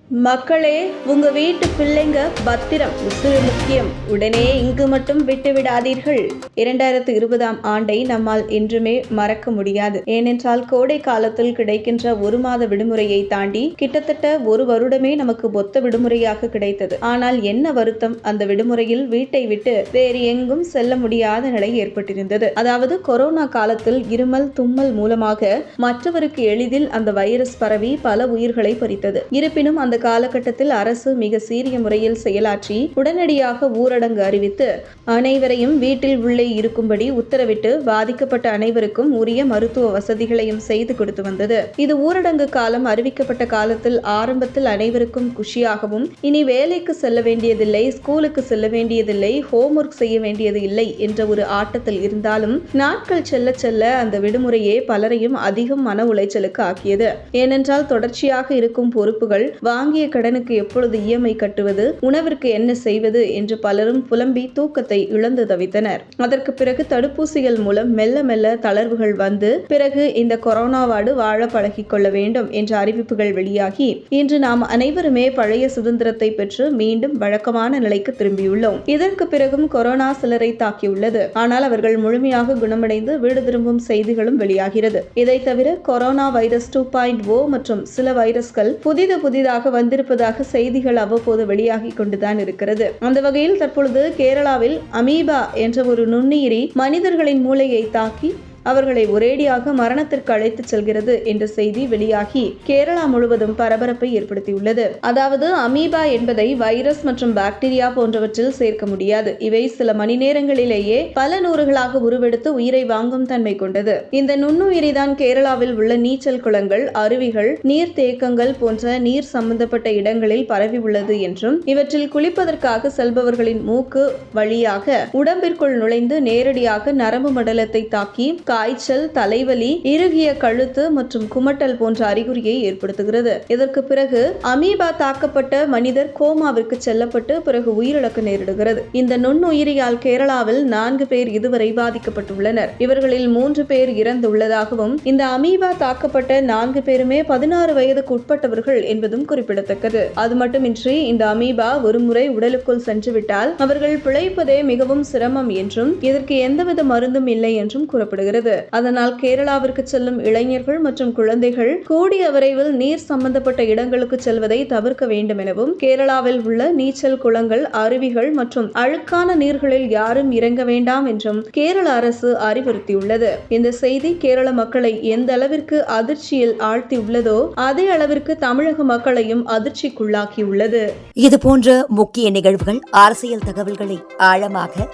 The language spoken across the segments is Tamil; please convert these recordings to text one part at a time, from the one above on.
மக்களே, உங்க வீட்டு பிள்ளைங்க பத்திரம் உசுறு முக்கியம். உடனே இங்கு மட்டும் விட்டு விடாதீர்கள். 2020 ஆண்டை நம்மால் என்றுமே மறக்க முடியாது. ஏனென்றால் கோடை காலத்தில் கிடைக்கின்ற ஒரு மாத விடுமுறையை தாண்டி கிட்டத்தட்ட ஒரு வருடமே நமக்கு மொத்த விடுமுறையாக கிடைத்தது. ஆனால் என்ன வருத்தம், அந்த விடுமுறையில் வீட்டை விட்டு வேறு எங்கும் செல்ல முடியாத நிலை ஏற்பட்டிருந்தது. அதாவது கொரோனா காலத்தில் இருமல் தும்மல் மூலமாக மற்றவருக்கு எளிதில் அந்த வைரஸ் பரவி பல உயிர்களை பறித்தது. இருப்பினும் அந்த காலகட்டத்தில் அரசு மிக சீரிய முறையில் செயலாற்றி உடனடியாக ஊரடங்கு அறிவித்து அனைவரையும் வீட்டில் உள்ளே இருக்கும்படி உத்தரவிட்டு பாதிக்கப்பட்ட அனைவருக்கும் உரிய மருத்துவ வசதிகளையும் செய்து கொடுத்து வந்தது. இது ஊரடங்கு காலம் அறிவிக்கப்பட்ட காலத்தில் ஆரம்பத்தில் அனைவருக்கும் குஷியாகவும், இனி வேலைக்கு செல்ல வேண்டியதில்லை, ஸ்கூலுக்கு செல்ல வேண்டியதில்லை, ஹோம்ஒர்க் செய்ய வேண்டியது இல்லை என்ற ஒரு ஆட்டத்தில் இருந்தாலும் நாட்கள் செல்ல செல்ல அந்த விடுமுறையே பலரையும் அதிகம் மன உளைச்சலுக்கு ஆக்கியது. ஏனென்றால் தொடர்ச்சியாக இருக்கும் பொறுப்புகள், வாங்கிய கடனுக்கு எப்பொழுது இஎம்ஐ கட்டுவது, உணவிற்கு என்ன செய்வது என்று பலரும் புலம்பி தூக்கத்தை இழந்து தவித்தனர். அதற்கு பிறகு தடுப்பூசிகள் மூலம் மெல்ல மெல்ல தளர்வுகள் வந்து பிறகு இந்த கொரோனாவாடு வாழ பழகிக் கொள்ள வேண்டும் என்ற அறிவிப்புகள் வெளியாகி இன்று நாம் அனைவருமே பழைய சுதந்திரத்தை பெற்று மீண்டும் வழக்கமான நிலைக்கு திரும்பியுள்ளோம். இதற்கு பிறகும் கொரோனா சிலரை தாக்கியுள்ளது. ஆனால் அவர்கள் முழுமையாக குணமடைந்து வீடு திரும்பும் செய்திகளும் வெளியாகிறது. இதை தவிர கொரோனா வைரஸ் 2.0 மற்றும் சில வைரஸ்கள் புதிதாக வந்திருப்பதாக செய்திகள் அவ்வப்போது வெளியாகி கொண்டுதான் இருக்கிறது. அந்த வகையில் தற்பொழுது கேரளாவில் அமீபா என்ற ஒரு நுண்ணுயிரி மனிதர்களின் மூளையை தாக்கி அவர்களை ஒரேடியாக மரணத்திற்கு அழைத்துச் செல்கிறது என்ற செய்தி வெளியாகி கேரளா முழுவதும் பரபரப்பை ஏற்படுத்தியுள்ளது. அதாவது அமீபா என்பதை வைரஸ் மற்றும் பாக்டீரியா போன்றவற்றில் சேர்க்க முடியாது. இவை சில மணி நேரங்களிலேயே பல நூறுகளாக உருவெடுத்து உயிரை வாங்கும் தன்மை கொண்டது. இந்த நுண்ணுயிரிதான் கேரளாவில் உள்ள நீச்சல் குளங்கள், அருவிகள், நீர் தேக்கங்கள் போன்ற நீர் சம்பந்தப்பட்ட இடங்களில் பரவி உள்ளது என்றும், இவற்றில் குளிப்பதற்காக செல்பவர்களின் மூக்கு வழியாக உடம்பிற்குள் நுழைந்து நேரடியாக நரம்பு மண்டலத்தை தாக்கி காய்ச்சல், தலைவலி, இறுகிய கழுத்து மற்றும் குமட்டல் போன்ற அறிகுறியை ஏற்படுத்துகிறது. இதற்கு பிறகு அமீபா தாக்கப்பட்ட மனிதர் கோமாவிற்கு செல்லப்பட்டு பிறகு உயிரிழக்க நேரிடுகிறது. இந்த நுண்ணுயிரியால் கேரளாவில் 4 பேர் இதுவரை பாதிக்கப்பட்டுள்ளனர். இவர்களில் 3 பேர் இறந்துள்ளதாகவும், இந்த அமீபா தாக்கப்பட்ட 4 பேருமே 16 வயதுக்கு உட்பட்டவர்கள் என்பதும் குறிப்பிடத்தக்கது. அது மட்டுமின்றி இந்த அமீபா ஒருமுறை உடலுக்குள் சென்றுவிட்டால் அவர்கள் பிழைப்பதே மிகவும் சிரமம் என்றும், இதற்கு எந்தவித மருந்தும் இல்லை என்றும் கூறப்படுகிறது. அதனால் கேரளாவிற்கு செல்லும் இளைஞர்கள் மற்றும் குழந்தைகள் கூடிய விரைவில் நீர் சம்பந்தப்பட்ட இடங்களுக்கு செல்வதை தவிர்க்க வேண்டும் எனவும், கேரளாவில் உள்ள நீச்சல் குளங்கள், அருவிகள் மற்றும் அழுக்கான நீர்களில் யாரும் இறங்க வேண்டாம் என்றும் கேரள அரசு அறிவுறுத்தியுள்ளது. இந்த செய்தி கேரள மக்களை எந்த அளவிற்கு அதிர்ச்சியில் ஆழ்த்தியுள்ளதோ அதே அளவிற்கு தமிழக மக்களையும் அதிர்ச்சிக்குள்ளாக்கியுள்ளது. இதுபோன்ற முக்கிய நிகழ்வுகள், அரசியல் தகவல்களை ஆழமாக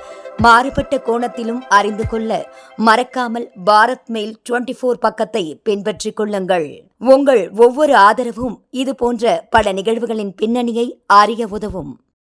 மாறுபட்ட கோணத்திலும் அறிந்து கொள்ள மறக்காமல் பாரத் மெயில் 24 பக்கத்தை பின்பற்றிக் கொள்ளுங்கள். உங்கள் ஒவ்வொரு ஆதரவும் இதுபோன்ற பல நிகழ்வுகளின் பின்னணியை அறிய உதவும்.